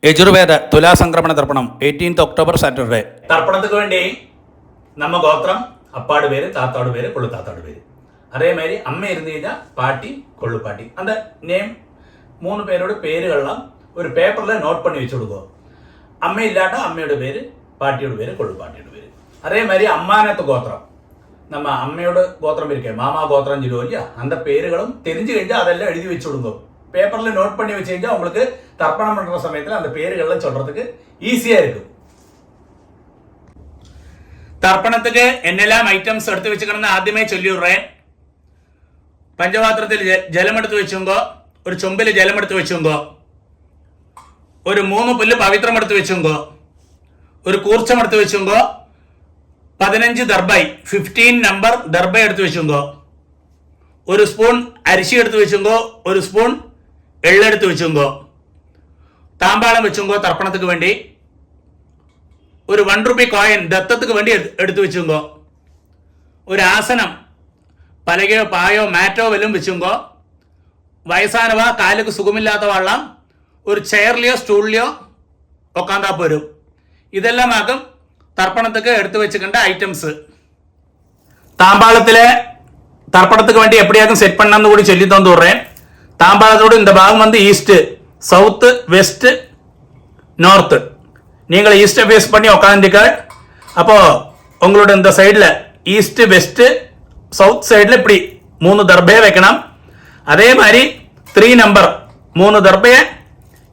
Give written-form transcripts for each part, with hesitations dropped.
യജുർവേദ തുലാസംക്രമണ തർപ്പണം 18th October Saturday. തർപ്പണத்துக்கு വേണ്ടി நம்ம கோத்திரம் அப்பாடு பேர், தாத்தாடு பேர், கொள்ளு தாத்தாடு பேர். அதே மாதிரி அம்மை இருந்தீங்கன்னா பாட்டி, கொள்ளு பாட்டி. அந்த நேம் 3 பேரோட பேருகள்லாம் ஒரு பேப்பரில் நோட் பண்ணி வச்சு விடுவோம். அம்மை இல்லாட்டா அம்மையோட பேர், பாட்டியோட பேர், கொள்ளு பாட்டியோட பேர். அதே மாதிரி அம்மானத்து கோத்திரம், நம்ம அம்மையோட கோத்திரம் இருக்கேன், மாமா கோத்திரம் சொல்லுவோம் இல்லையா, அந்த பேருகளும் தெரிஞ்சு കഴിഞ്ഞാൽ அதெல்லாம் எழுதி வச்சு விடுவோம். பேப்பரில் நோட் பண்ணி வச்சு കഴിഞ്ഞാல் உங்களுக்கு தர்ப்பணம் பண்ணுற சமயத்தில் அந்த பேருகள்லாம் சொல்கிறதுக்கு ஈஸியாக இருக்கும். தர்ப்பணத்துக்கு என்னெல்லாம் ஐட்டம்ஸ் எடுத்து வச்சுக்கணும்னு ആദ്യമേ ചൊല്ലിവിടുறேன். പഞ്ചപാത്രത്തിൽ ജലമെടുത്ത് വെച്ചുങ്കോ, ഒരു ചൊമ്പിൽ ജലമെടുത്ത് വെച്ചുങ്കോ, ഒരു 3 പുല്ല് പവിത്രമെടുത്ത് വെച്ചുങ്കോ, ഒരു കൂർച്ചമെടുത്ത് വെച്ചുങ്കോ, 15 ദർബൈ 15 നമ്പർ ദർബൈ എടുത്ത് വെച്ചുങ്കോ, ഒരു സ്പൂൺ അരിശി എടുത്ത് വെച്ചുങ്കോ, ഒരു സ്പൂൺ എള്ളെടുത്ത് വെച്ചുങ്കോ, താമ്പാളം വെച്ചുങ്കോ, തർപ്പണத்துக்கு വേണ്ടി ഒരു 1 രൂപ കോയിൻ ദത്തத்துக்கு വേണ്ടി എടുത്തു വെച്ചുങ്കോ, ഒരു ആസനം പലകയോ പായോ മാറ്റോ വല്ലതും വെച്ചുങ്കോ, വയസ്സാനവ കാലുക്ക് സുഖമില്ലാത്ത വള്ളം ഒരു ചെയറിലെയോ സ്റ്റൂളിലെയോ ഉക്കാന്താ പോരും. ഇതെല്ലാം ആകും തർപ്പണத்துக்கு എടുത്തു വെച്ചിട്ടുണ്ട് ഐറ്റംസ്. தாம்பாளத்தில் தர்ப்பணத்துக்கு வேண்டி எப்படியாக்கும் செட் பண்ணான்னு கூட சொல்லி தந்து விடுறேன். தாம்பாளத்தோடு இந்த பாகம் வந்து ஈஸ்ட்டு, சவுத்து, வெஸ்ட்டு, நார்த்து. நீங்கள் ஈஸ்ட்டை ஃபேஸ் பண்ணி உக்காந்துக்கள். அப்போது உங்களோட இந்த சைடில் ஈஸ்ட்டு, வெஸ்ட்டு, சவுத் சைடில் இப்படி 3 தர்பையை வைக்கணும். அதே மாதிரி 3 நம்பர் 3 தர்பையை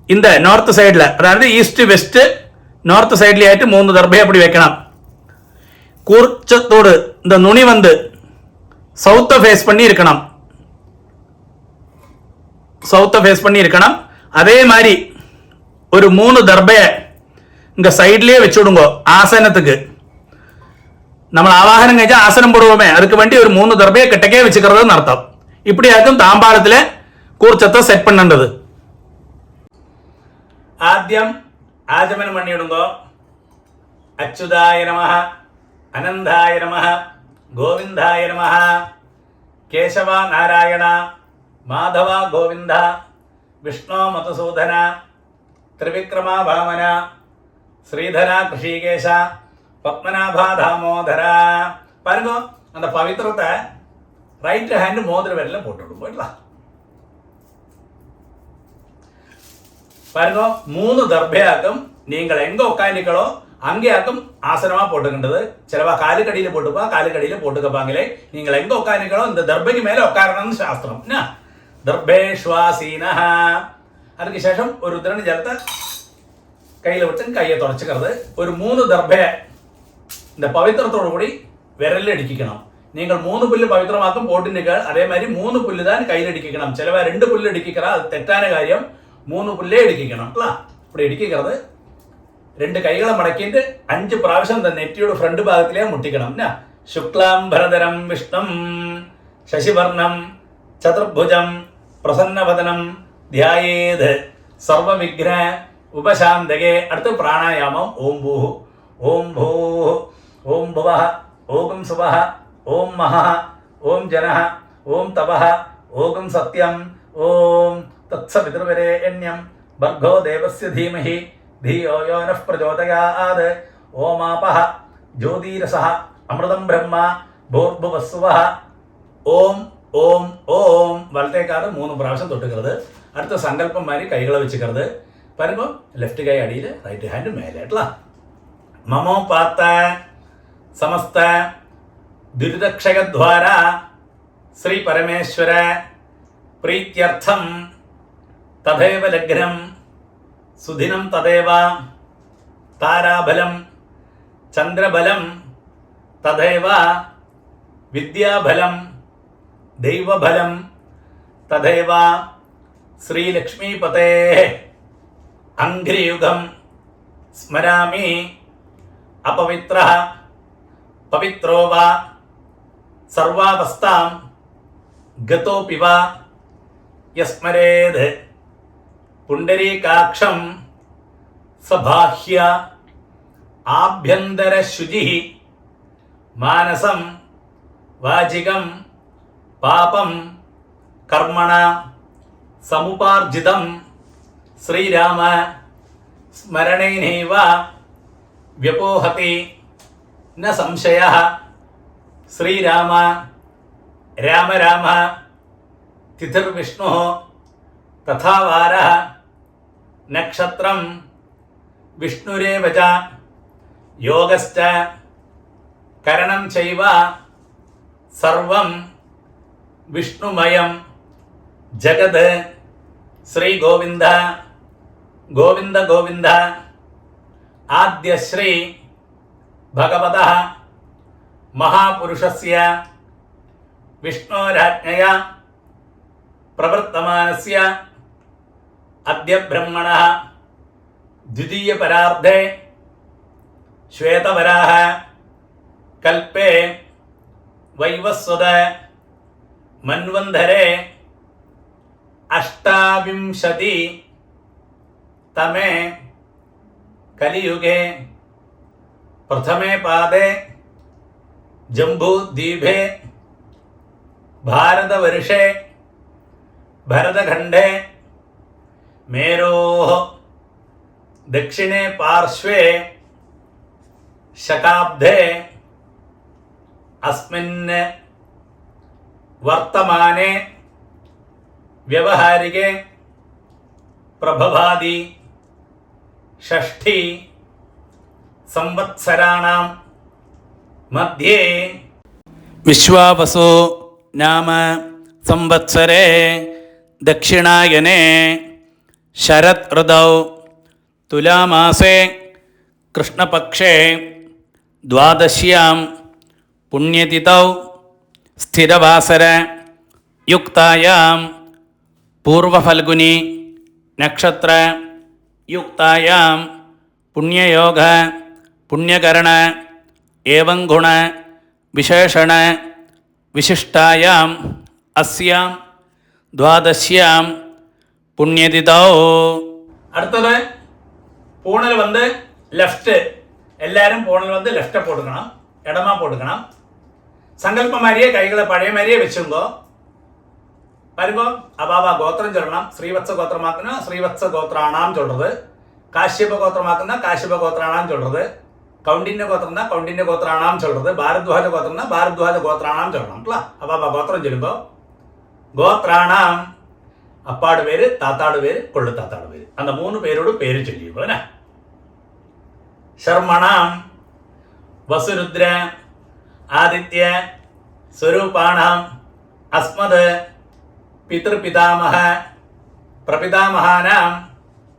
இந்த நார்த் சைடில், அதாவது ஈஸ்ட்டு, வெஸ்ட்டு, நார்த் சைட்லேயாയിട്ട് 3 தர்பையை அப்படி வைக்கணும். கூர்ச்சத்தோடு இந்த நுனி வந்து சவுத்தை ஃபேஸ் பண்ணி இருக்கணும், சவுத்தை ஃபேஸ் பண்ணி இருக்கணும். அதே மாதிரி ஒரு 3 தர்பையை இங்கே சைட்லேயே வச்சு விடுங்கோ. ஆசனத்துக்கு நம்ம ஆவாகனம் കഴിച്ചാൽ ஆசனம் போடுவோமே, அதுக்கு வேண்டி ஒரு 3 தர்பையை கிட்டக்கே வச்சுக்கிறதுன்னு அர்த்தம். இப்படியாக்கும் தாம்பாளத்தில் കൂർച്ചത്തെ സെറ്റ് பண்ணേണ്ടது. ആദ്യം ആചമനം പണിയിടുമ്പോ അച്യുതായ നമഃ, അനന്തായ നമഃ, ഗോവിന്ദായ നമഃ, കേശവ നാരായണ, മാധവ ഗോവിന്ദ, വിഷ്ണു മധുസൂദന, ത്രിവിക്രമ വാമന, ശ്രീധര ഋഷികേശ, പത്മനാഭ தாமோதர. பாருங்க, அந்த பவித்திரத்தை ரைட் ஹேண்ட் மோதிர விரல்ல போட்டுவிடும். போயிடலாம். பாருங்க, 3 தர்பையாக்கும் நீங்கள் எங்க உட்காந்துக்களோ அங்கேயாக்கும் ஆசனமா போட்டுக்கின்றது. சிலவா காலுக்கடியில் போட்டுப்பா, காலுக்கடியில் போட்டுக்கப்பாங்களே. நீங்கள் எங்க உட்காந்துக்களோ இந்த தர்பைக்கு மேலே உட்காரணும்னு சாஸ்திரம். ദർഭേശ്വാസീന. അതിന് ശേഷം ഒരു ഉദ്രണ ജലത്തെ കയ്യിൽ വിട്ട് കയ്യെ തുടച്ചിക്കരുത്. ഒരു 3 ദർഭയെ இந்த பவித்திரத்தோடு கூடி விரலில் அடிக்கணும். நீங்கள் 3 புல்லு பவித்திரமாக்கும் போட்டுனீர்கள். அதே மாதிரி 3 புல்லு தான் கையில் அடிக்கணும். சிலவா 2 புல்லு அடிக்கிறா, அது தெറ്റാன காரியம். 3 புல்லே அடிக்கணும். இப்படி அடிக்கிறது 2 கைகளை மடக்கிட்டு 5 പ്രാവശ്യം இந்த நெற்றியோட ஃப்ரண்ட் பாகத்திலே முட்டிக்கணும். சுக்லாம் பரதரம் விஷ்ணும் சசிவர்ணம் சதுர்புஜம் பிரசன்னவதனம் தியாயேத் சர்வ விக்ன உபசாந்தகே. அடுத்து பிராணாயாமம். ஓம் பூ, ஓம் பூ, ஓம் புவः, ஓம் சுவः, ஓம் மஹः, ஓம் ஜனः, ஓம் தபः, ஓம் சத்யம், ஓம் தத்சவிதுர்வரேண்யம் भर्गो देवस्य धीमहि धियो यो नः प्रचोदयात्. ओमापः ज्योतिरसः अमृतं ब्रह्म भूर्भुवस्सुवः. ഓം ഓം ഓം വലത്തേക്കാട് 3 പ്രാവശ്യം തൊട്ടുക്കരുത്. അടുത്ത സങ്കല്പം മാതിരി കൈകളെ വെച്ചിക്കരുത്. പറയുമ്പോൾ ലെഫ്റ്റ് കൈ അടിയിൽ, റൈറ്റ് ഹാൻഡ് മേലായിട്ടുള്ള. മമോ പാത്ത സമസ്ത ദുരിതക്ഷയദ്വാര ശ്രീ പരമേശ്വര പ്രീത്യർത്ഥം തഥൈവ ലഗ്നം സുദിനം തഥൈവ താരാബലം ചന്ദ്രബലം തഥൈവ വിദ്യാബലം ദൈവബലം തഥൈവ ശ്രീലക്ഷ്മീപതേ അംഘ്രിയുഗം സ്മരാമി. അപവിത്രഃ പവിത്രോ വാ സർവാവസ്ഥാം ഗതോപി വാ യസ്മരേത് പുണ്ടരീകാക്ഷം സബാഹ്യ ആഭ്യന്തരശുചിഃ മാനസം വാചികം പാപം കർമ്മണ സമുപാർജിതം ശ്രീരാമ സ്മരണേനൈവ വ്യപോഹതി ന സംശയഃ. ശ്രീരാമ രാമ രാമ തിഥിർവിഷ്ണുഃ തഥാ വാരഃ നക്ഷത്രം വിഷ്ണുരേവ ച യോഗശ്ച കരണം ചൈവ സർവം വിഷ്ണുമയം ജഗത്. ശ്രീ ഗോവിന്ദ ഗോവിന്ദ ഗോവിന്ദ. ആദ്യശ്രീ ഭഗവതഃ മഹാപുരുഷസ്യ വിഷ്ണോരാജ്ഞയാ പ്രവർത്തമാനസ്യ അദ്യ ബ്രഹ്മണഃ ദ്വിതീയപരാർദ്ധേ ശ്വേതവരാഹ കൽപ്പേ വൈവസ്വത മന്വന്തരേ അഷ്ടാവിംശതി തമേ കലിയുഗേ പ്രഥമേ പാദേ ജംബൂദ്വീപേ ഭാരതവർഷേ ഭരതഖണ്ഡേ മേരോः ദക്ഷിണേ പാർശ്വേ ശകാബ്ദേ അസ്മിൻ വർത്തമാനെ വ്യവഹാരികേ പ്രഭവാദി ഷഷ്ഠി സംവത്സരാണാം മധ്യേ വിശ്വാവസു നാമ സംവത്സരേ ദക്ഷിണായനെ ശരത് ഋതൗ തുലാമാസേ കൃഷ്ണപക്ഷേ ദ്വാദശ്യാം പുണ്യതിഥൗ സ്ഥിരവാസര യുക്തായാം പൂർവഫൽഗുനി നക്ഷത്ര യുക്തായാം പുണ്യയോഗ പുണ്യകരണ ഏവം ഗുണ വിശേഷണ വിശിഷ്ടായാം അസ്യാം ദ്വാദശ്യാം പുണ്യതിഥൗ. അടുത്തത് പൂണിൽ വന്ന് ലെഫ്റ്റ്. എല്ലാവരും പൂണിൽ വന്ന് ലെഫ്റ്റ് പോട്ടുക്കണം, ഇടമാ പോട്ടുക്കണം. സങ്കല്പ മാരിയെ കൈകളെ പഴയ മാരിയെ വെച്ചുങ്കോ വരുമ്പോ അബാബ ഗോത്രം ചൊല്ലണം. ശ്രീവത്സ ഗോത്രമാക്കുന്ന ശ്രീവത്സ ഗോത്രാണാം ചൊല്ലത്, കാശ്യപ ഗോത്രമാക്കുന്ന കാശ്യപ ഗോത്രാണാം ചൊല്ലത്, കൗണ്ടിന്യ ഗോത്രം കൗണ്ടിന്യ ഗോത്രാണാം ചൊല്ലത്, ഭാരദ്വാജ ഗോത്രം ഭാരദ്വാജ ഗോത്രാണാം ചൊല്ലണം. അബാബ ഗോത്രം ചൊല്ലുമ്പോ ഗോത്രാണാം അപ്പാട് പേര്, താത്താട് പേര്, കൊള്ളു താത്താട് പേര്, அந்த 3 പേരോട് പേര് ചൊല്ലിയുമ്പോ ശർമ്മണാം വസുരുദ്ര ആദിത്യ സ്വരൂപാണാം അസ്മത് പിതൃപിതാമഹ പ്രപിതാമഹാനാം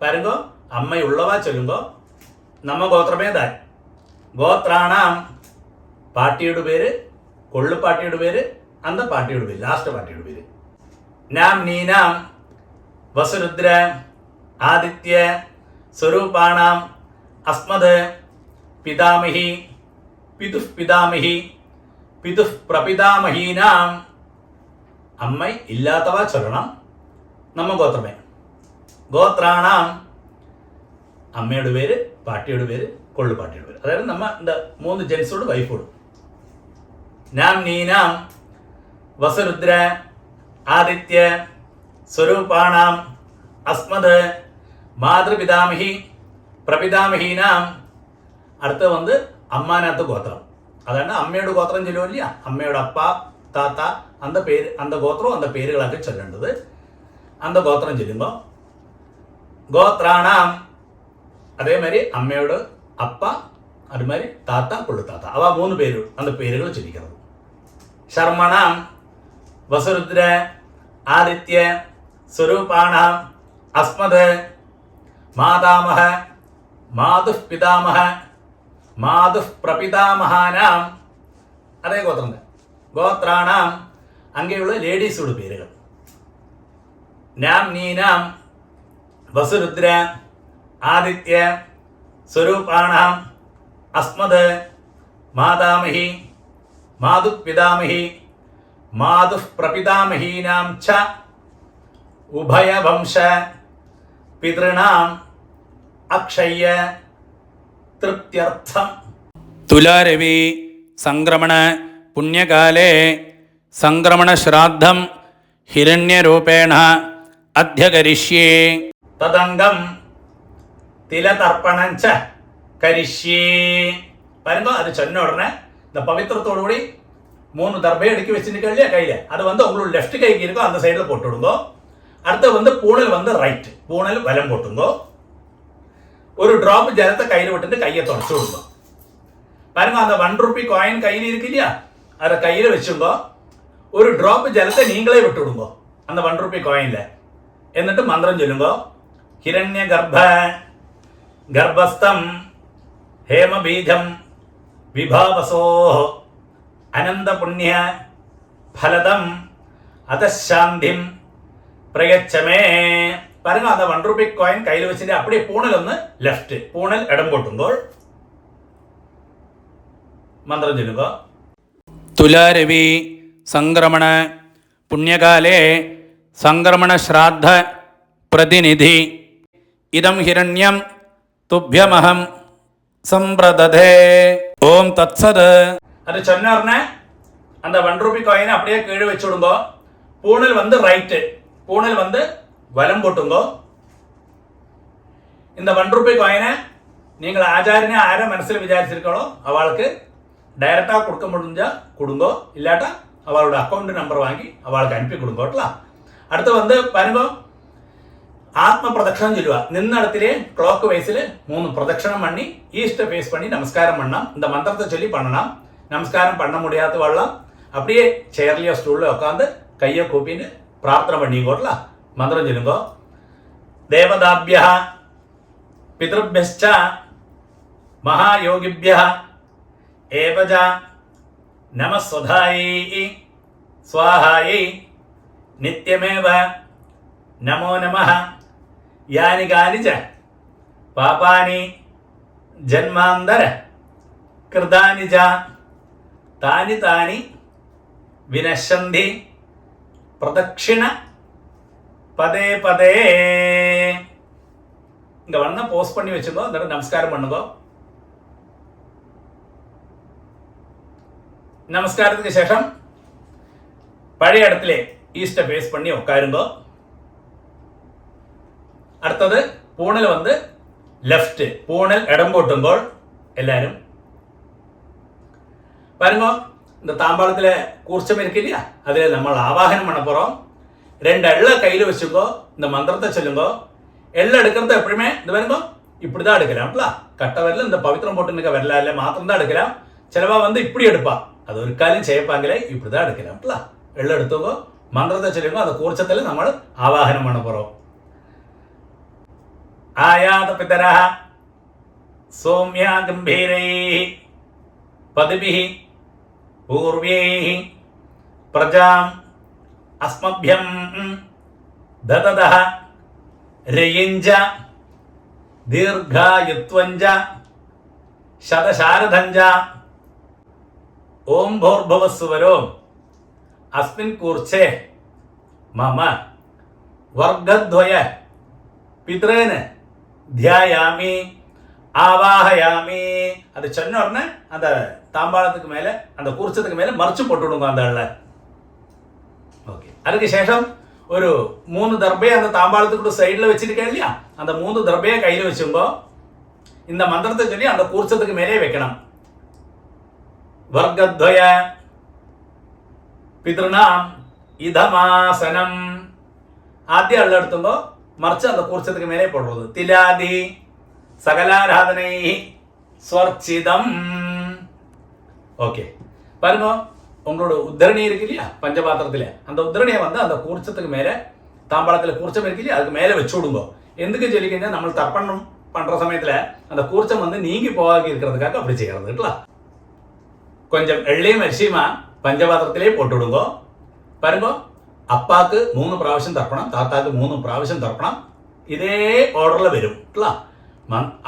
വരുമ്പോ അമ്മയുള്ളവ ചൊല്ലുമ്പോ നമ്മ ഗോത്രമേതാൻ ഗോത്രാണാം പാട്ടിയുടെ പേര്, കൊള്ളുപാട്ടിയുടെ പേര്, അന്ത പാട്ടിയുടെ പേര്, ലാസ്റ്റ് പാട്ടിയുടെ പേര്. നാം നീനാം വസുരുദ്ര ആദിത്യ സ്വരൂപാണാം അസ്മത് പിതാമഹി പിതുഃ പിതാമഹി പിതുഃ പ്രപിതാമഹീനാം. അമ്മ ഇല്ലാത്തവ ചൊല്ലണം നമ്മ ഗോത്രമേ. ഗോത്രാണാം അമ്മയുടെ പേര്, പാട്ടിയുടെ പേര്, കൊള്ളുപാട്ടിയുടെ പേര്. അതായത് നമ്മ എന്താ 3 ജെൻസോട് വൈഫോടും. നാം നീനാം വസുരുദ്ര ആദിത്യ സ്വരൂപാണാം അസ്മത് മാതൃപിതാമഹി പ്രപിതാമഹീനാം. അടുത്ത് വന്ന് അമ്മാനകത്ത് ഗോത്രം. അതാണ് അമ്മയുടെ ഗോത്രം ചൊല്ലുമില്ല, അമ്മയുടെ അപ്പ താത്ത അന്ത പേര്, അന്ത ഗോത്രവും അന്ത പേരുകളൊക്കെ ചൊല്ലേണ്ടത്. അന്ത ഗോത്രം ചൊല്ലുമ്പോൾ ഗോത്രാണാം അതേമാതിരി അമ്മയോട് അപ്പ, അതുമാതിരി താത്ത, കൊള്ളുത്താത്ത, അവ 3 പേര് അന്ത പേരുകൾ ചൊല്ലിക്കുന്നത്. ശർമ്മണാം വസുരുദ്ര ആദിത്യ സ്വരൂപാണാം അസ്മത് മാതാമഹ മാതുഃ പിതാമഹ മാതുഃ പ്രപിതാമഹാനാം. അതേ ഗോത്രം. ഗോത്രാണാം അങ്ങനെയുള്ള ലേഡീസോട് പേരുകൾ. നാം നീനാം വസുരുദ്ര ആദിത്യ സ്വരൂപാണാം അസ്മത് മാതാമഹി മാതുഃ പിതാമഹി മാതുഃ പ്രപിതാമഹീനാം ച ഉഭയവംശ പിതൃണാം അക്ഷയ്യ തൃപ്ത്യർത്ഥം. തുലാരവി സംക്രമണ പുണ്യകാലേ സംക്രമണശ്രാദ്ധം ഹിരണ്യരൂപേണ അധ്യകരിഷ്യേ. തദംഗം തിലതർപ്പണഞ്ച കരിഷ്യേ. വരുമ്പോ അത് சொன்ன உடனே இந்த பவித்திரத்தோடு கூடி 3 தர்பை அடுக்கி வச்சுருக்க இல்லையா கையில, அது உங்களுக்கு லெஃப்ட் கைக்கு இருக்கோ அந்த சைடில் போட்டு விடுங்கோ. அடுத்து பூணல் ரைட், பூணல் வலம் போட்டுங்கோ. ஒரு டிராப் ஜலத்தை கையில் விட்டுட்டு கையை தொடச்சு விடுங்க. பாருங்க, அந்த 1 ரூபி காயின் கையில் இருக்கு இல்லையா, அதை கையில் வச்சுங்கோ. ஒரு டிராப் ஜலத்தை நீங்களே விட்டு விடுங்கோ அந்த 1 ரூபி காயின்ல. എന്നിട്ട് മന്ത്രം ചൊല്ലുങ്കോ. ഹിരണ്യ ഗർഭസ്ഥം ഹേമബീജം വിഭാവസോ അനന്തപുണ്യ ഫലദം അതശാന്തിം പ്രയച്ഛമേ. பாருங்க, அந்த 1 ரூபி காயின் கையில் வச்சுட்டு அப்படியே பூணல் லெஃப்ட், பூணல் இடம் போட்டுங்கோள். மந்திரம் சொல்லுங்க. തുലാരവി സംക്രമണ പുണ്യകാലേ സംക്രമണ ശ്രാദ്ധ പ്രതിനിധി ഇദം ഹിരണ്യം തുഭ്യമഹം സമ്പ്രദധേ. ഓം തത്സത്. அது சொன்ன உடனே அந்த 1 ரூபி காயினை அப்படியே கீழே வச்சு விடுங்கோ. பூணல் ரைட்டு, பூணல் வலம் போட்டுங்கோ. இந்த 1 ரூபி காயினை நீங்கள் ஆச்சாரியனை ஆரை மனசில் விசாரிச்சிருக்கோ அவளுக்கு டைரக்டாக கொடுக்க முடிஞ்சா கொடுங்கோ, இல்லாட்டா அவளோட அக்கௌண்ட் நம்பர் வாங்கி அவளுக்கு அனுப்பி கொடுங்கோட்டலாம். அடுத்து பாருங்க, ஆத்ம பிரதட்சணம் சொல்லுவா. நின்ன இடத்திலே கிளாக் வைஸில் 3 பிரதட்சணம் பண்ணி ஈஸ்ட்டை ஃபேஸ் பண்ணி நமஸ்காரம் பண்ணலாம். இந்த மந்திரத்தை சொல்லி பண்ணலாம். நமஸ்காரம் பண்ண முடியாத வரலாம், அப்படியே சேர்லையோ ஸ்டூல்ல உட்காந்து கையை கூப்பின்னு பிரார்த்தனை பண்ணிக்கோட்டலாம். மந்திரம் சொல்லுங்கோ. தேவதாபிய பிதృభ్యశ్చ மகாயோகிபிய ஏவஜ நமஸ்வதாயை ஸ்வாஹாயை நித்யமேவ நமோ நமः. யானி கானி ச பாபானி ஜன்மாந்தர கிருதானி ச தானி தானி வினஷந்தி பிரதட்சிண பதே பதே. இங்க போஸ்ட் பண்ணி வச்சுக்கோ, அந்த நமஸ்காரம் பண்ணுங்க. நமஸ்காரத்துக்கு சேஷம் பழைய இடத்துல ஈஸ்ட்டை ஃபேஸ் பண்ணி உட்காருங்க. அடுத்தது பூணல் லெஃப்ட், பூணல் இடம் போட்டுங்கோள். எல்லாரும் பாருங்க, இந்த தாம்பாளத்தில் கூர்ச்சம் இருக்கு இல்லையா, அதில் நம்ம ஆவாகனம் பண்ண போகிறோம். 2 எள்ள கையில் வச்சுக்கோ. இந்த மந்திரத்தை சொல்லுங்க. எள்ள எடுக்கிறது எப்படியுமே இந்த பாருங்க இப்படி தான் எடுக்கலாம்ல. கட்ட வரல இந்த பவித்திரம் போட்டு நிற்க வரல இல்லை மாத்திரம் தான் எடுக்கலாம். சிலவா இப்படி எடுப்பா, அது ஒரு காலையும் செய்யப்பாங்களே, இப்படி தான் எடுக்கலாம்ல. எள்ள எடுத்துக்கோ, மந்திரத்தை சொல்லுங்க. அந்த கூர்ச்சத்தில் நம்ம ஆவாகனம் பண்ண போகிறோம். ஆயாத பிதரா சோம்யா கம்பீரை பதுபிஹி பூர்வேஹி பிரஜாம் அஸ்மப்யம் தததஹ ரயிஞ்ச தீர்காயுத்வஞ்ச சதசாரதஞ்ச ஓம் भूर्भुवस्सुवरो अस्मिन् கூர்ச்சே மம வர்க்கத்வய பித்ரேன தியாயாமி ஆவாஹயாமி. அது சொன்ன உடனே அந்த தாம்பாளத்துக்கு மேலே அந்த கூர்ச்சத்துக்கு மேலே மறைச்சு போட்டு விடுங்க அந்த ஆள. ஓகே, அதுக்கு சேஷம் ஒரு 3 தர்பையை அந்த தாம்பாளத்துக்கு சைடில் வச்சிருக்கேன் இல்லையா, அந்த 3 தர்பையை கையில் வச்சுங்கோ. இந்த மந்திரத்தை சொல்லி அந்த கூர்ச்சத்துக்கு மேலே வைக்கணும். வர்க்கத்வய பித்ருணாம் இதமாசனம். ஆத்திய அள்ள எடுத்துங்கோ, மறைச்சு அந்த கூர்ச்சத்துக்கு மேலே போடுறது. திலாதி சகலாராதனை ஸ்வர்ச்சிதம். ஓகே, பாருங்க, உங்களோட உத்தரணி இருக்கு இல்லையா பஞ்சபாத்திரத்தில், அந்த உத்தரணியை அந்த கூர்ச்சத்துக்கு மேலே தாம்பாளத்தில் கூர்ச்சம் இருக்கு இல்லையா அதுக்கு மேலே வச்சு விடுங்க. எதுக்கு சொல்லிக்கிங்க, நம்ம தர்ப்பணம் பண்ணுற சமயத்தில் அந்த கூர்ச்சம் நீங்கி போகாது இருக்கிறதுக்காக அப்படி செய்யறதுங்களா. கொஞ்சம் எள்ளையும் அரிசியுமா பஞ்சபாத்திரத்திலே போட்டு விடுங்க. பாருங்க, அப்பாவுக்கு 3 പ്രാവശ്യം தர்ப்பணம், தாத்தாவுக்கு 3 പ്രാവശ്യം தர்ப்பணம். இதே ஆர்டரில் வரும்.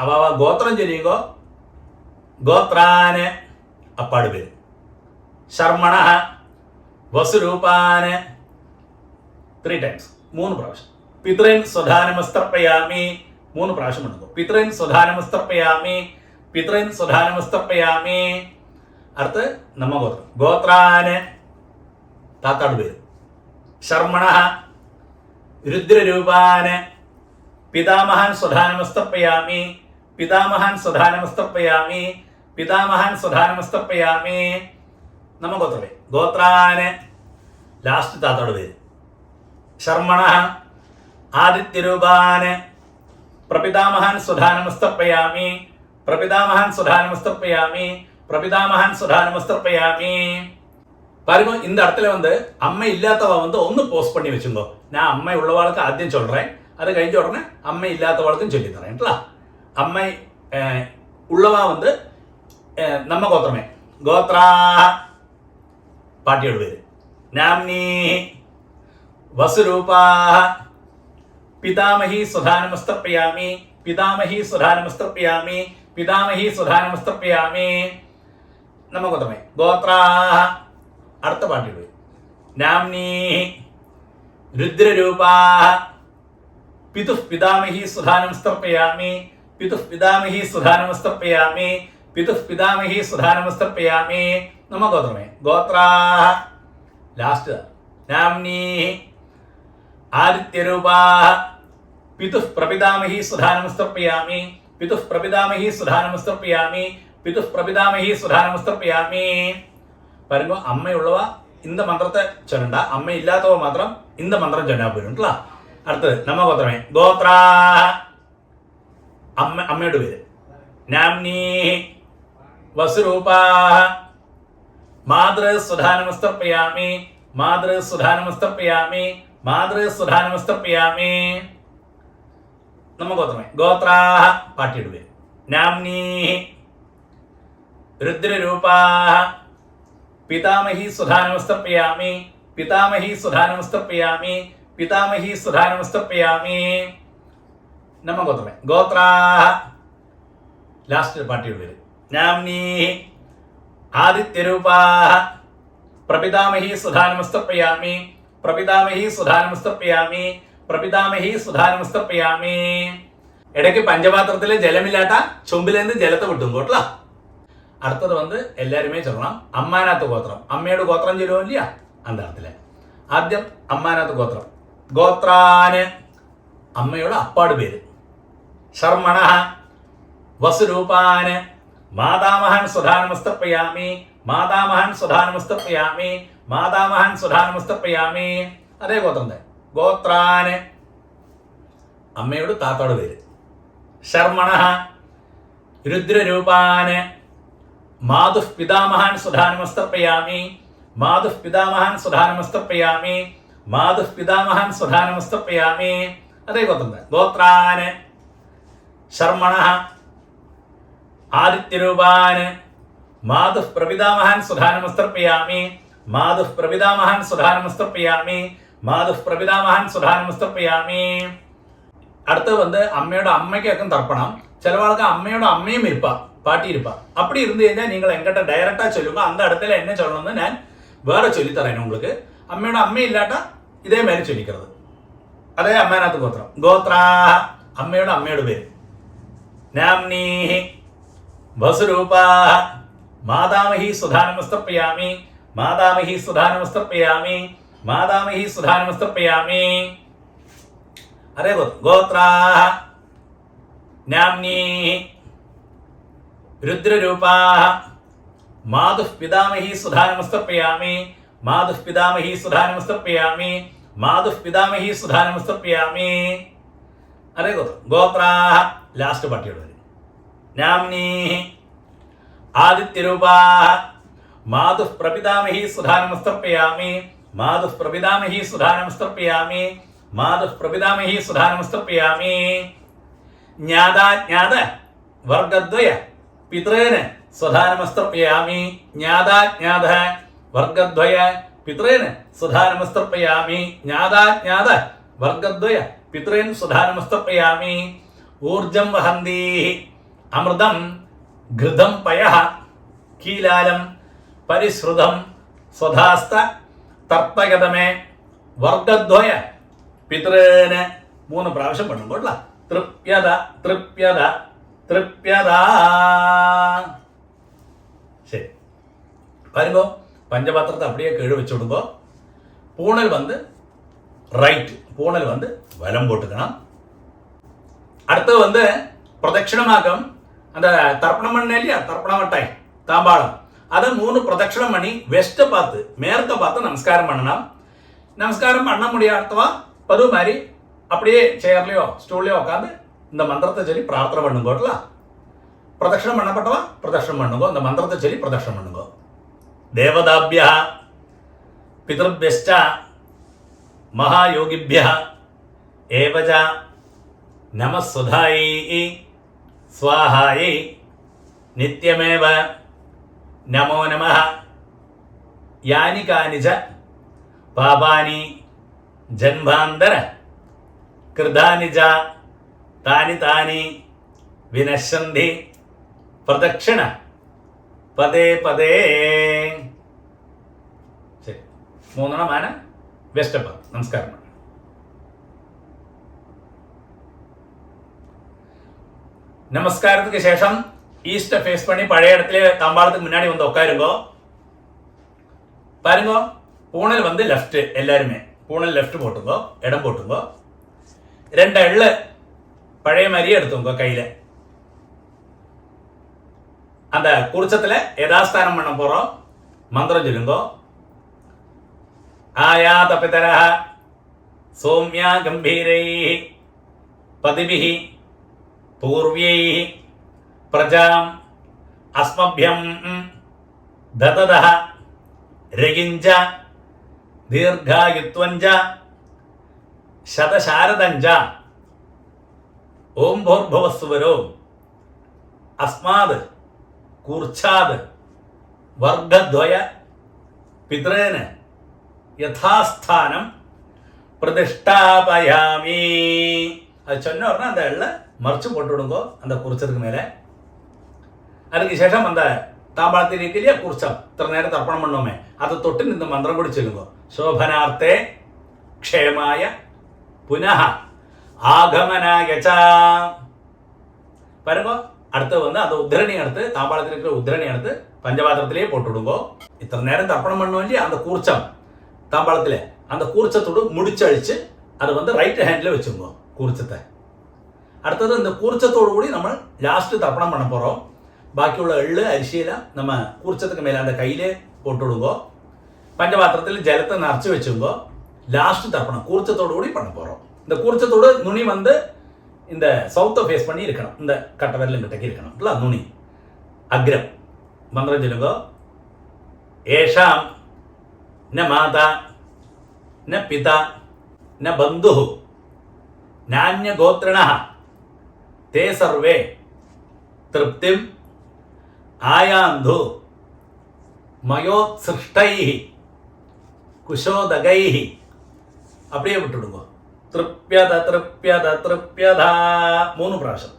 അവ ഗോത്രം ചൊല്ലിക്കോ. ഗോത്രാന് അപ്പാട് വരും. ശർമ്മണ വസുരൂപാന് 3 ടൈംസ് 3 പ്രാവശ്യം. പിതൃൻ സ്വധാനമസ്തർപ്പയാമി 3 പ്രാവശ്യം എടുക്കും. പിതൃൻ സ്വധാനമസ്തർപ്പയാമി, പിതൃൻ സ്വധാനമസ്തർപ്പയാമി. അടുത്ത് നമ്മ ഗോത്രം. ഗോത്രാന് താത്താട് വരും. ശർമ്മണ രുദ്രരൂപാന് പിതാമഹാൻ സ്വധാനമസ്തർപ്പയാമി പിതാമഹാൻ സ്വധാനമസ്തർപ്പയാമി പിതാമഹാൻ സ്വധാനമസ്തർപ്പയാമി. നമ്മ ഗോത്രമേ ഗോത്രാന് ലാസ്റ്റ് താത്തോട് പേര് ശർമ്മണ ആദിത്യരൂപാന് പ്രപിതാമഹാൻ സ്വധാനമസ്തർപ്പയാമി പ്രപിതാമഹാൻ സ്വധാനമസ്തർപ്പയാമി பிரபிதாமகன் சுதானமஸ்தர்ப்பயாமி. பாருங்க, இந்த இடத்துல அம்மை இல்லாதவ ஒன்று போஸ்ட் பண்ணி வச்சுங்கோ. நான் அம்மை உள்ளவாளுக்கு ஆദ്യം சொல்றேன், அது கழிஞ்ச உடனே அம்மை இல்லாதவாளுக்கும் சொல்லி தரேன்ல. அம்மை உள்ளவா நம்ம கோத்திரமே கோத்ரா பாட்டியோட பேரு நாம்னி வசுரூபா பிதாமகி சுதானமஸ்தர்ப்பயாமி பிதாமகி சுதானமஸ்தர்ப்பயாமி பிதாமகி சுதானமஸ்தர்ப்பயாமி. நம்ம கோத்திரமே கோத்ரா. അടുത്ത പാട്ടിയുടെ നാംനി രുദ്രരൂപാ പിതുഃ പിതാമഹി സുധാനമസ്തർപ്പയാമി പിതുഃ പിതാമഹി സുധാനമസ്തർപ്പയാമി പിതുഃ പിതാമഹി സുധാനമസ്തർപ്പയാമി. നമ്മ ഗോത്രമേ ഗോത്രാ. ലാസ്റ്റ് നാംനി ആദിത്യരൂപാ പിതുഃ പ്രപിതാമഹി സുധാനമസ്തർപ്പയാമി പിതുഃ പ്രപിതാമഹി സുധാനമസ്തർപ്പയാമി പിതുഃ പ്രപിതാമഹി സുധാനമസ്തർപ്പയാമി. பாருங்க, அம்மை உள்ளவா இந்த மந்திரத்தை சொன்னா, அம்மை இல்லாதவ மாத்திரம் இந்த மந்திரம் சொன்னா போயிடும்ல. அடுத்தது நம்ம கோத்திரமே கோத்ரா. அம்மையோட பேரு நாம்னி வசுரூபா மாத்ரு சுதானமஸ்தர்ப்பயாமி மாத்ரு சுதானமஸ்தர்ப்பயாமி மாத்ரு சுதானமஸ்தர்ப்பயாமி. நம்ம கோத்திரமே கோத்ரா. பாட்டியோட பேரு நாம்னி ருத்ரரூபா പിതാമഹി സുധാനമസ്തർപ്പയാമി പിതാമഹി സുധാനമസ്തർപ്പയാമി പിതാമഹി സുധാനമസ്തർപ്പയാമി. നമ്മ ഗോത്രമേ ഗോത്രാ. ലാസ്റ്റ് പാട്ടിയുടെ പേര് നാംനി ആദിത്യരൂപാ പ്രപിതാമഹി സുധാനമസ്തർപ്പയാമി പ്രപിതാമഹി സുധാനമസ്തർപ്പയാമി പ്രപിതാമഹി സുധാനമസ്തർപ്പയാമി. ഇടയ്ക്ക് പഞ്ചപാത്രത്തിലെ ജലമില്ലാട്ട ചുമ്പിലേന്ന് ജലത്തെ വിട്ടും കോട്ടല. അടുത്തത് എല്ലാരുമേ ചൊല്ലണം അമ്മാനാത്ത് ഗോത്രം. അമ്മയുടെ ഗോത്രം ചൊല്ലുമോ ഇല്ല அந்த இடத்துல. ആദ്യം അമ്മാനാത്ത് ഗോത്രം ഗോത്രാന് അമ്മയുടെ അപ്പാട് പേര് ശർമ്മണ വസുരൂപാന് മാതാമഹൻ സുധാനമസ്തർപ്പയാമി മാതാമഹൻ സുധാനമസ്തർപ്പയാമി മാതാമഹൻ സുധാനമസ്തർപ്പയാമി. അതേ ഗോത്രം ഗോത്രാന് അമ്മയുടെ താത്തോട് പേര് ശർമ്മണ രുദ്രരൂപാന് മാതുഃ പിതാമഹാൻ സുധാനമസ്തർപ്പയാമി മാതുഃ പിതാമഹാൻ സുധാനമസ്തർപ്പയാമി മാതുഃ പിതാമഹാൻ സുധാനമസ്തർപ്പയാമി. അതേ ഗോത്രം ഗോത്രാന് ശർമ്മണ ആദിത്യരൂപാന് മാതുഃ പ്രപിതാമഹാൻ സുധാനമസ്തർപ്പയാമി മാതുഃ പ്രപിതാമഹാൻ സുധാനമസ്തർപ്പയാമി മാതുഃ പ്രപിതാമഹാൻ സുധാനമസ്തർപ്പയാമി. അടുത്ത് അമ്മയുടെ അമ്മയ്ക്കൊക്കെ തർപ്പണം. ചിലവാൾക്ക് അമ്മയുടെ അമ്മയും ഇരുപ്പ பாட்டி இருப்பா. அப்படி இருந்து കഴിഞ്ഞാൽ நீங்கள் எங்கிட்ட டைரக்டா சொல்லுங்க, அந்த இடத்துல என்ன சொல்லணும்னு நான் வேற சொல்லித்தரேன் உங்களுக்கு. அம்மையோட அம்மை இல்லாட்டா இதே மாதிரி சொல்லிக்கிறது. அதே அம்மாநாத் கோத்திரம் கோத்ரா. அம்மையோட பேரு நாம்னி வசுரூபா மாதாமஹி சுதானமஸ்தர்ப்பயாமி மாதாமஹி சுதானமஸ்தர்ப்பயாமி மாதாமஹி சுதானமஸ்தர்ப்பயாமி. அதே கோத்ரா நாம்னி രുദ്രരൂപാ മാതുഃ പിതാമഹി സുധാനമസ്തർപ്പയാമി മാതുഃ പിതാമഹി സുധാനമസ്തർപ്പയാമി മാതുഃ പിതാമഹി സുധാനമസ്തർപ്പയാമി. അതേ ഗോത്രാ. ലാസ്റ്റ് പാട്ടിയോട് വരും നാംനി ആദിത്യരൂപാ മാതുഃ പ്രപിതാമഹി സുധാനമസ്തർപ്പയാമി മാതുഃ പ്രപിതാമഹി സുധാനമസ്തർപ്പയാമി മാതുഃ പ്രപിതാമഹി സുധാനമസ്തർപ്പയാമി. ജ്ഞാതാജ്ഞാത വർഗദ്വയ പിതൃന് സ്വധാനമസ്തർപ്പയാമി ജ്ഞാതാജ്ഞാത വർഗദ്വയ പിതൃന് സ്വധാനമസ്തർപ്പയാമി ജ്ഞാതാജ്ഞാത വർഗദ്വയ പിതൃൻ സ്വധാനമസ്തർപ്പയാമി. ഊർജം വഹന്തി അമൃതം ഘൃതം പയഃ കീലാലം പരിശ്രുതം സ്വധാസ്ത തർപ്പഗതമേ വർഗദ്വയ പിതൃന്. 3 പ്രാവശ്യം പണ്ണും കൊള്ള. തൃപ്യത തൃപ്യത തൃപ്യത. சரி பாருங்க, பஞ்சபாத்திரத்தை அப்படியே கீழே வச்சு விடுங்க. பூணல் ரைட், பூணல் வலம் போட்டுக்கணும். அடுத்து வந்து பிரதட்சிணமாக்கம் அந்த தர்ப்பணம் பண்ண இல்லையா, தர்ப்பணம் வட்டாய் தாம்பாளம், அதை 3 பிரதட்சிணம் பண்ணி வெஸ்ட்டை பார்த்து மேற்க பார்த்து நமஸ்காரம் பண்ணணும். நமஸ்காரம் பண்ண முடியாதவா பது மாதிரி அப்படியே சேர்லையோ ஸ்டூல்லையோ உட்காந்து இந்த மந்திரத்தை சொல்லி பிரார்த்தனை பண்ணுங்கோட்டல. பிரதட்சிணம் பண்ணப்பட்டவா பிரதட்சிணம் பண்ணுங்கோ, இந்த மந்திரத்தை சொல்லி பிரதட்சிணம் பண்ணுங்கோ. தேவதாபியா பிதృభ్యశ్చ மகாயோகிभ्यः ஏவஜ நமஸ்வதாயை ஸ்வாஹாயை நித்யமேவ நமோ நமः. யானி கானிச்ச பாபானி ஜன்மாந்தர கிருதானி ச தானி தானி வினശ്യന്തി பிரதட்சிண പദേ പദേ. ശരി, 3 ആന വെസ്റ്റപ്പ്. നമസ്കാരം. நமஸ்காரத்துக்கு சேஷம் ஈஸ்ட்டை ஃபேஸ் பண்ணி பழைய இடத்துல தாம்பாளத்துக்கு முன்னாடி வந்து உட்காருங்கோ. பாருங்க, பூனல் வந்து லெஃப்ட், எல்லாருமே பூனல் லெஃப்ட் போட்டுங்கோ, இடம் போட்டுங்கோ. 2 எள்ளு பழைய மாதிரியே எடுத்துங்கோ கையில. அந்த குருச்சத்துல யதாஸ்தானம் பண்ண போறோம். மந்திரம் சொல்லுங்கோ. ஆயாத பிதரஹ சௌம்யா கம்பீரைஹி பதிபிஹி பூர்வ்யைஹி பிரஜாம் அஸ்மभ्यம் தததஹ ரகிஞ்ச தீர்காயுத்வஞ்ச சதசாரதஞ்ச ஓம் பூர்புவஸ்சுவரோ அஸ்மாத் கூர்ச்சாத் வர்க்கத்வய பித்ரேன யதாஸ்தானம் பிரதிஷ்டாபயாமி. அது சொன்ன உடனே அந்த எள்ள மறைச்சு போட்டு விடுங்கோ அந்த குறிச்சதுக்கு மேலே. அதுக்கு சேஷம் அந்த தாம்பாளத்தில் இருக்கு இல்லையா குறிச்சம், இத்தனை நேரம் தர்ப்பணம் பண்ணோமே, அதை தொட்டு இந்த மந்திரம் கூட சொல்லுங்க. சோபனார்த்தே க்ஷேமாய புனः ஆகமனாய ச. பாருங்க, அடுத்து வந்து அந்த உத்திரணி எடுத்து தாம்பாளத்தில் இருக்கிற உத்திரணி எடுத்து பஞ்சபாத்திரத்திலேயே போட்டு விடுங்கோ. இத்தனை நேரம் தர்ப்பணம் பண்ணோம் இல்லையா அந்த கூர்ச்சம் தாம்பாளத்தில், அந்த கூர்ச்சத்தோடு முடிச்சழிச்சு அதை வந்து ரைட் ஹேண்டில் வச்சுருங்கோ கூர்ச்சத்தை. அடுத்தது இந்த கூர்ச்சத்தோடு கூடி நம்ம லாஸ்ட்டு தர்ப்பணம் பண்ண போகிறோம். பாக்கியுள்ள எள்ளு அரிசியெல்லாம் நம்ம கூர்ச்சத்துக்கு மேலே அந்த கையிலே போட்டு விடுங்கோ. பஞ்சபாத்திரத்தில் ஜலத்தை நிறச்சி வச்சுங்கோ. லாஸ்ட்டு தர்ப்பணம் கூர்ச்சத்தோடு கூடி பண்ண போகிறோம். இந்த கூர்ச்சத்தோடு நுனி வந்து இந்த சவுத்தை ஃபேஸ் பண்ணி இருக்கணும், இந்த கட்டை விரலும் கிட்டக்கு இருக்கணும் இல்லை நுனி அக்ரம். மந்திரம் சொல்லுங்கோ. ஏஷாம் ந மாதா ந பிதா ந பந்து நானிய கோத்ரணः தே சர்வே திருப்திம் ஆயாந்து மயோத்சிருஷ்டைஹி குஷோதகைஹி. அப்படியே விட்டுடுங்க. திருப்யத திருப்யத திருப்யதா 3 பிராവശ്യം.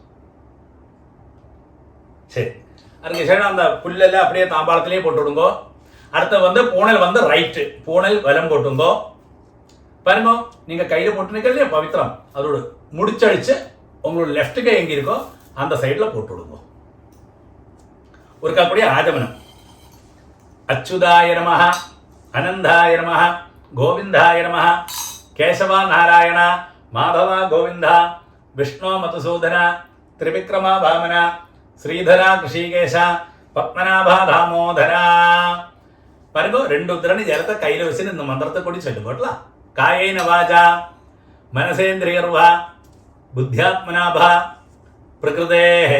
சரி, அதுக்கு சேஷம் அந்த புல்லெல்லாம் அப்படியே தாம்பாளத்திலேயே போட்டு விடுங்கோ. அடுத்து வந்து பூனல் வந்து ரைட்டு, பூனல் வலம் போட்டுங்கோ. பாருங்க, நீங்க கையில போட்டுருக்கீங்க பவித்திரம், அதோட முடிச்சழிச்சு உங்களோட லெஃப்ட் கை எங்க இருக்கோ அந்த சைட்ல போட்டு விடுங்க. ஒரு காப்படியே ஆஜமனம். அச்சுதாய நமஹ அனந்தாய நமஹ கோவிந்தாய நமஹ கேசவா நாராயண மாதவா கோவிந்தா விஷ்ணு மதுசூதன திரிவிக்ரமா வாமன ஸ்ரீதரா கிருஷிகேஷ பத்மநாபா தாமோதரா. பாருங்க, 2 உத்திரணி ஜலத்தை கையில வச்சு இந்த மந்திரத்தை கூடி சொல்லுங்கோட்டல. காயேன வாஜா மனசேந்திரியர்வா புத்தியாத்மனாபா பிரகிருதேஹ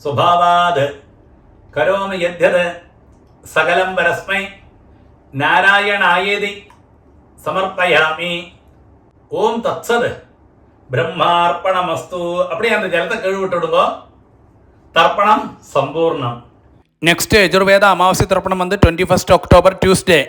சுபாவாத் கரோமி யத்யத் சகலம் பரஸ்மை நாராயணாயேதி சமர்ப்பயாமி. ஓம் தத்சத் பிரம்மார்ப்பணமஸ்து. அப்படியே அந்த ஜலத்தை கழுவிட்டு விடுங்க. தர்ப்பணம் சம்பூர்ணம். നെക്സ്റ്റ് യജുർവേദ അമാവാസ്യ തർപ്പണം വന്ന് 21 ഒക്ടോബർ ട്യൂസ്ഡേ.